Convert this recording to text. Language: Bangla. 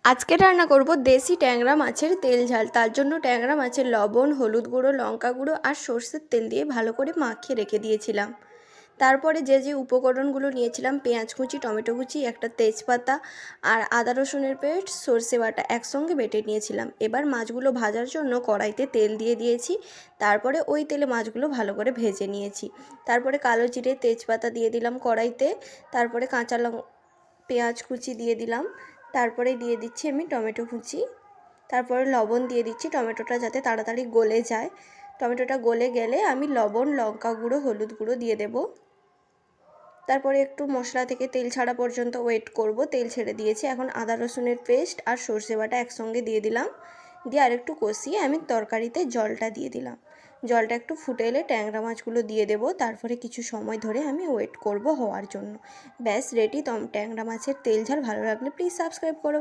আজকে রান্না করব দেশি ট্যাংরা মাছের তেল ঝাল। তার জন্য ট্যাংরা মাছের লবণ, হলুদ গুঁড়ো, লঙ্কা গুঁড়ো আর সর্ষের তেল দিয়ে ভালো করে মাখিয়ে রেখে দিয়েছিলাম। তারপরে যে উপকরণগুলো নিয়েছিলাম, পেঁয়াজ কুচি, টমেটো কুচি, একটা তেজপাতা আর আদা রসুনের পেস্ট, সর্ষে বাটা একসঙ্গে বেটে নিয়েছিলাম। এবার মাছগুলো ভাজার জন্য কড়াইতে তেল দিয়ে দিয়েছি। তারপরে ওই তেলে মাছগুলো ভালো করে ভেজে নিয়েছি। তারপরে কালো জিরে, তেজপাতা দিয়ে দিলাম কড়াইতে। তারপরে কাঁচা লঙ্কা, পেঁয়াজ কুচি দিয়ে দিলাম। তারপরে দিয়ে দিচ্ছি আমি টমেটো কুচি। তারপরে লবণ দিয়ে দিচ্ছি, টমেটোটা যাতে তাড়াতাড়ি গলে যায়। টমেটোটা গলে গেলে আমি লবণ, লঙ্কা গুঁড়ো, হলুদ গুঁড়ো দিয়ে দেব। তারপরে একটু মশলা থেকে তেল ছাড়া পর্যন্ত ওয়েট করব। তেল ছেড়ে দিয়েছি। এখন আদা রসুনের পেস্ট আর সর্ষে বাটা একসঙ্গে দিয়ে দিলাম। দিয়ে আরেকটু কষিয়ে আমি তরকারিতে জলটা দিয়ে দিলাম। জলটা একটু ফুটে এলে ট্যাংরা মাছগুলো দিয়ে দেব। তারপরে কিছু সময় ধরে আমি ওয়েট করব হওয়ার জন্য। ব্যাস রেডি ট্যাংরা মাছের তেল ঝাল। ভালো লাগলে প্লিজ সাবস্ক্রাইব করো।